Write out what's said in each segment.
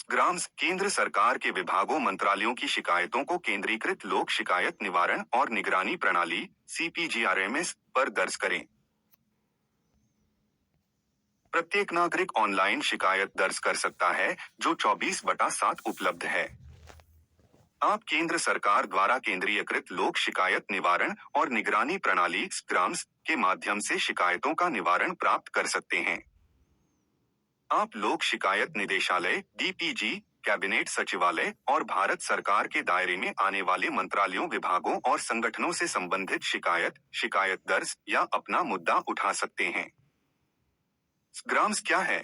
Grams केंद्र सरकार के विभागों मंत्रालयों की शिकायतों को केंद्रीकृत लोक शिकायत निवारण और निगरानी प्रणाली CPGRMS पर दर्ज करें। प्रत्येक नागरिक ऑनलाइन शिकायत दर्ज कर सकता है, जो 24/7 उपलब्ध है। आप केंद्र सरकार द्वारा केंद्रीयकृत लोक शिकायत निवारण और निगरानी प्रणाली ग्राम्स के माध्यम से शिकायतों का निवारण प्राप्त कर सकते हैं। आप लोक शिकायत निदेशालय DPG, कैबिनेट सचिवालय और भारत सरकार के दायरे में आने वाले मंत्रालयों, विभागों और संगठनों से संबंधित शिकायत दर्ज या अपना मुद्दा उठा सकते हैं। ग्राम्स क्या है?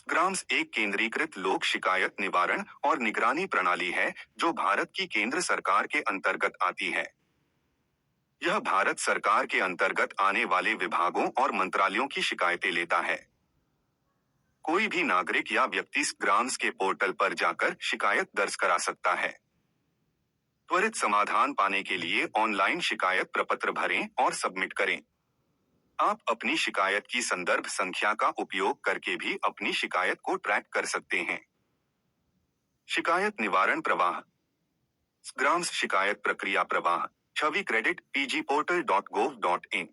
ग्राम्स एक केंद्रीकृत लोक शिकायत निवारण और निगरानी प्रणाली है, जो भारत की केंद्र सरकार के अंतर्गत आती है। यह भारत सरकार के अंतर्गत आने वाले विभागों और मंत्रालयों की शिकायतें लेता है। कोई भी नागरिक या व्यक्ति ग्राम्स के पोर्टल पर जाकर शिकायत दर्ज करा सकता है। त्वरित समाधान पाने के लिए ऑनलाइन शिकायत प्रपत्र भरें और सबमिट करें। आप अपनी शिकायत की संदर्भ संख्या का उपयोग करके भी अपनी शिकायत को ट्रैक कर सकते हैं। शिकायत निवारण प्रवाह। ग्राम्स शिकायत प्रक्रिया प्रवाह छवि क्रेडिट pgportal.gov.in।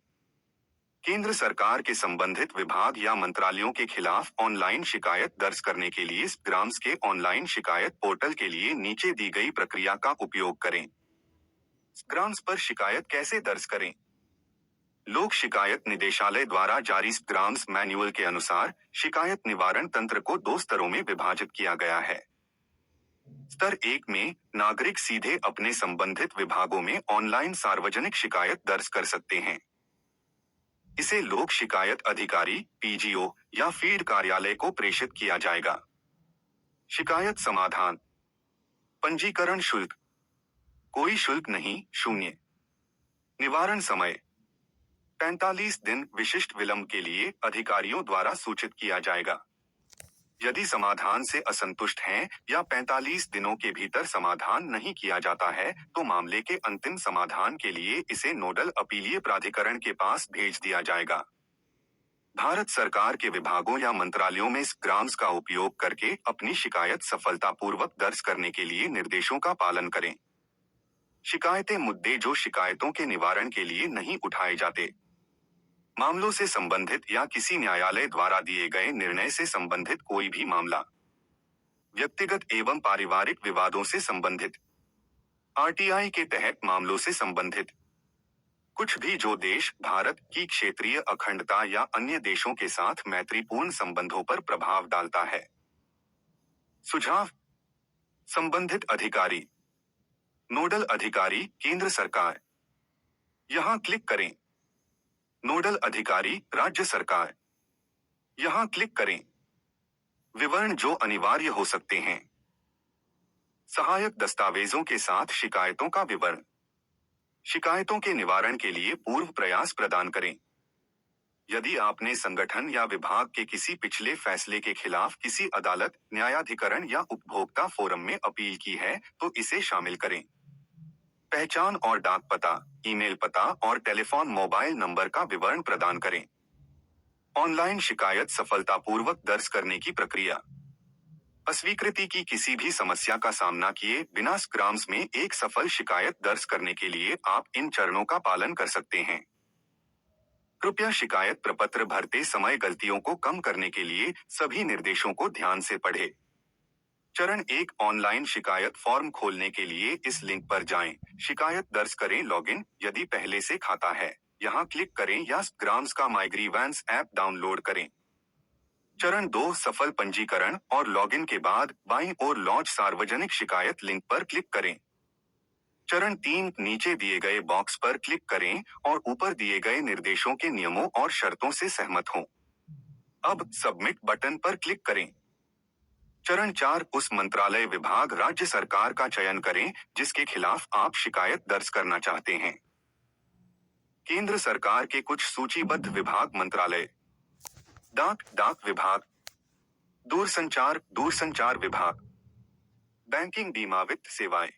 केंद्र सरकार के संबंधित विभाग या मंत्रालयों के खिलाफ ऑनलाइन शिकायत दर्ज करने के लिए ग्राम्स के ऑनलाइन शिकायत पोर्टल के लिए नीचे दी गई प्रक्रिया का उपयोग करें। ग्राम्स पर शिकायत कैसे दर्ज करें? लोक शिकायत निदेशालय द्वारा जारी ग्राम्स मैनुअल के अनुसार शिकायत निवारण तंत्र को 2 स्तरों में विभाजित किया गया है। स्तर 1 में नागरिक सीधे अपने संबंधित विभागों में ऑनलाइन सार्वजनिक शिकायत दर्ज कर सकते हैं। इसे लोक शिकायत अधिकारी PGO या फील्ड कार्यालय को प्रेषित किया जाएगा। शिकायत समाधान। पंजीकरण शुल्क। कोई शुल्क नहीं, 0। निवारण समय 45 दिन विशिष्ट विलंब के लिए अधिकारियों द्वारा सूचित किया जाएगा। यदि समाधान से असंतुष्ट हैं या 45 दिनों के भीतर समाधान नहीं किया जाता है, तो मामले के अंतिम समाधान के लिए इसे नोडल अपीलीय प्राधिकरण के पास भेज दिया जाएगा। भारत सरकार के विभागों या मंत्रालयों में ग्राम्स का उपयोग करके अपनी शिकायत सफलतापूर्वक दर्ज करने के लिए निर्देशों का पालन करें। शिकायतें मुद्दे जो शिकायतों के निवारण के लिए नहीं उठाए जाते। मामलों से संबंधित या किसी न्यायालय द्वारा दिए गए निर्णय से संबंधित कोई भी मामला। व्यक्तिगत एवं पारिवारिक विवादों से संबंधित। RTI के तहत मामलों से संबंधित कुछ भी जो देश, भारत की क्षेत्रीय अखंडता या अन्य देशों के साथ मैत्रीपूर्ण संबंधों पर प्रभाव डालता है। सुझाव। संबंधित अधिकारी। नोडल अधिकारी केंद्र सरकार। यहां क्लिक करें। नोडल अधिकारी राज्य सरकार। यहां क्लिक करें। विवरण जो अनिवार्य हो सकते हैं। सहायक दस्तावेजों के साथ शिकायतों का विवरण। शिकायतों के निवारण के लिए पूर्व प्रयास प्रदान करें। यदि आपने संगठन या विभाग के किसी पिछले फैसले के खिलाफ किसी अदालत, न्यायाधिकरण या उपभोक्ता फोरम में अपील की है, तो इसे शामिल करें। पहचान और डाक पता, ईमेल पता और टेलीफोन मोबाइल नंबर का विवरण प्रदान करें। ऑनलाइन शिकायत सफलतापूर्वक दर्ज करने की प्रक्रिया। अस्वीकृति की किसी भी समस्या का सामना किए बिना ग्राम्स में एक सफल शिकायत दर्ज करने के लिए आप इन चरणों का पालन कर सकते हैं। कृपया शिकायत प्रपत्र भरते समय गलतियों को कम करने के लिए सभी निर्देशों को ध्यान से पढ़ें। चरण 1 ऑनलाइन शिकायत फॉर्म खोलने के लिए इस लिंक पर जाएं। शिकायत दर्ज करें। लॉगिन। यदि पहले से खाता है, यहां क्लिक करें या ग्राम्स का माईग्रीवेंस ऐप डाउनलोड करें। चरण 2 सफल पंजीकरण और लॉगिन के बाद बाईं ओर लॉन्च सार्वजनिक शिकायत लिंक पर क्लिक करें। चरण 3 नीचे दिए गए बॉक्स पर क्लिक करें और ऊपर दिए गए निर्देशों के नियमों और शर्तों से सहमत हों। अब सबमिट बटन पर क्लिक करें। चरण 4 उस मंत्रालय, विभाग, राज्य सरकार का चयन करें जिसके खिलाफ आप शिकायत दर्ज करना चाहते हैं। केंद्र सरकार के कुछ सूचीबद्ध विभाग, मंत्रालय। डाक विभाग। दूरसंचार विभाग। बैंकिंग, बीमा, वित्त सेवाएं।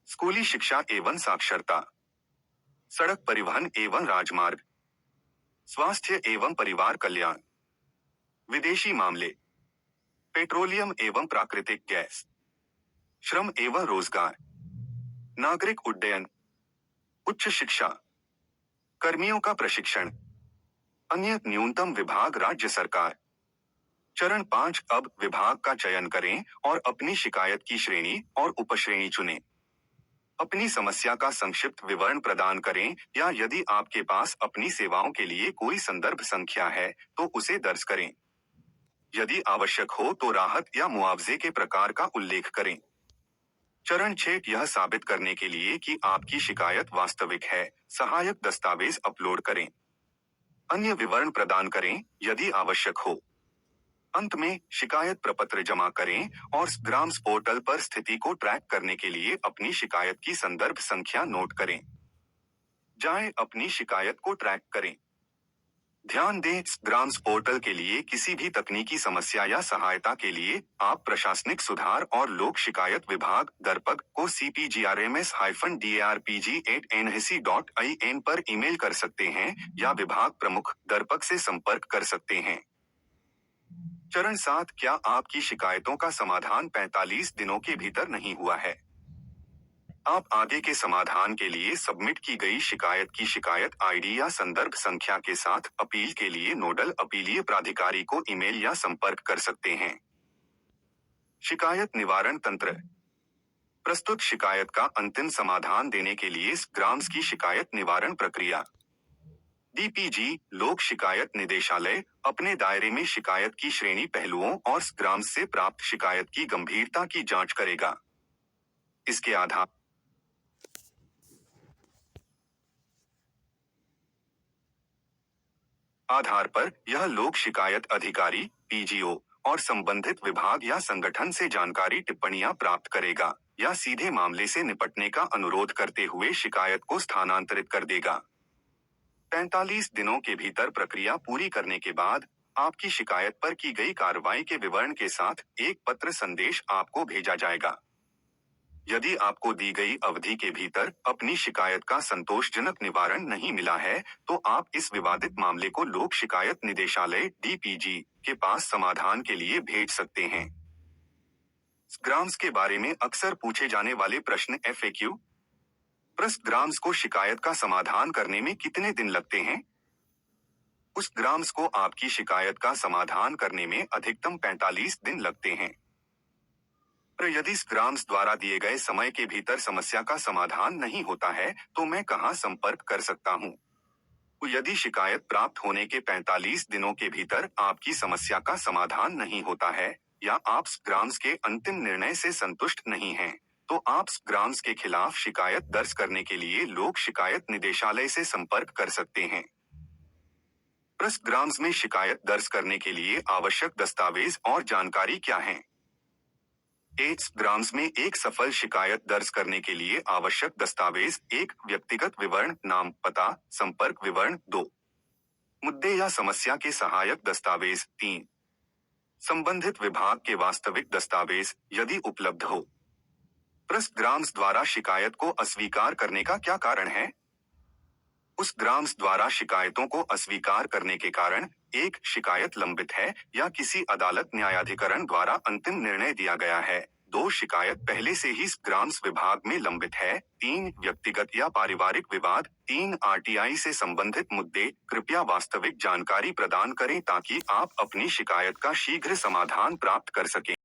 स्कूली शिक्षा एवं साक्षरता। सड़क परिवहन एवं राजमार्ग। स्वास्थ्य एवं परिवार कल्याण। विदेशी मामले। पेट्रोलियम एवं प्राकृतिक गैस, श्रम एवं रोजगार, नागरिक उड्डयन, उच्च शिक्षा, कर्मियों का प्रशिक्षण, अन्य न्यूनतम विभाग राज्य सरकार। चरण 5, अब विभाग का चयन करें और अपनी शिकायत की श्रेणी और उपश्रेणी चुनें। अपनी समस्या का संक्षिप्त विवरण प्रदान करें या यदि आपके पास अपनी सेवाओं के लिए कोई संदर्भ संख्या है तो उसे दर्ज करें। यदि आवश्यक हो तो राहत या मुआवजे के प्रकार का उल्लेख करें। चरण 6, यह साबित करने के लिए कि आपकी शिकायत वास्तविक है, सहायक दस्तावेज अपलोड करें। अन्य विवरण प्रदान करें यदि आवश्यक हो। अंत में शिकायत प्रपत्र जमा करें और ग्राम्स पोर्टल पर स्थिति को ट्रैक करने के लिए अपनी शिकायत की संदर्भ संख्या नोट करें। जाएं, अपनी शिकायत को ट्रैक करें। ध्यान दें, ग्राम्स पोर्टल के लिए किसी भी तकनीकी समस्या या सहायता के लिए आप प्रशासनिक सुधार और लोक शिकायत विभाग दरपग को cpgrms-darpg@nhc.in पर ईमेल कर सकते हैं या विभाग प्रमुख दरपग से संपर्क कर सकते हैं। चरण 7, क्या आपकी शिकायतों का समाधान 45 दिनों के भीतर नहीं हुआ है? आप आगे के समाधान के लिए सबमिट की गई शिकायत की शिकायत आईडी या संदर्भ संख्या के साथ अपील के लिए नोडल अपीलीय प्राधिकारी को ईमेल या संपर्क कर सकते हैं। शिकायत निवारण तंत्र। प्रस्तुत शिकायत का अंतिम समाधान देने के लिए ग्राम्स की शिकायत निवारण प्रक्रिया। डीपीजी, लोक शिकायत निदेशालय, अपने दायरे में शिकायत की श्रेणी पहलुओं और ग्राम्स से प्राप्त शिकायत की गंभीरता की जांच करेगा। इसके आधार पर यह लोक शिकायत अधिकारी, पीजीओ और संबंधित विभाग या संगठन से जानकारी टिप्पणियां प्राप्त करेगा या सीधे मामले से निपटने का अनुरोध करते हुए शिकायत को स्थानांतरित कर देगा। 45 दिनों के भीतर प्रक्रिया पूरी करने के बाद आपकी शिकायत पर की गई कार्रवाई के विवरण के साथ एक पत्र संदेश आपको भेजा जाएगा। यदि आपको दी गई अवधि के भीतर अपनी शिकायत का संतोषजनक निवारण नहीं मिला है तो आप इस विवादित मामले को लोक शिकायत निदेशालय डीपीजी के पास समाधान के लिए भेज सकते हैं। ग्राम्स के बारे में अक्सर पूछे जाने वाले प्रश्न FAQ। प्रस्त ग्राम्स को शिकायत का समाधान करने में कितने दिन लगते हैं? उस ग्राम्स को आपकी शिकायत का समाधान करने में अधिकतम 45 दिन लगते हैं। पर यदि ग्राम्स द्वारा दिए गए समय के भीतर समस्या का समाधान नहीं होता है तो मैं कहां संपर्क कर सकता हूं? यदि शिकायत प्राप्त होने के 45 दिनों के भीतर आपकी समस्या का समाधान नहीं होता है या आप ग्राम्स के अंतिम निर्णय से संतुष्ट नहीं हैं, तो आप ग्राम्स के खिलाफ शिकायत दर्ज करने के लिए लोक शिकायत निदेशालय से संपर्क कर सकते हैं। प्रस्त ग्राम्स में शिकायत दर्ज करने के लिए आवश्यक दस्तावेज और जानकारी क्या हैं? ग्राम्स में एक सफल शिकायत दर्ज करने के लिए आवश्यक दस्तावेज: 1, व्यक्तिगत विवरण, नाम, पता, संपर्क विवरण। 2, मुद्दे या समस्या के सहायक दस्तावेज। 3, संबंधित विभाग के वास्तविक दस्तावेज यदि उपलब्ध हो। प्रस्त ग्राम्स द्वारा शिकायत को अस्वीकार करने का क्या कारण है? उस ग्राम्स द्वारा शिकायतों को अस्वीकार करने के कारण: 1, शिकायत लंबित है या किसी अदालत न्यायाधिकरण द्वारा अंतिम निर्णय दिया गया है। 2, शिकायत पहले से ही ग्राम्स विभाग में लंबित है। 3, व्यक्तिगत या पारिवारिक विवाद। 3, RTI से संबंधित मुद्दे। कृपया वास्तविक जानकारी प्रदान करें ताकि आप अपनी शिकायत का शीघ्र समाधान प्राप्त कर सकें।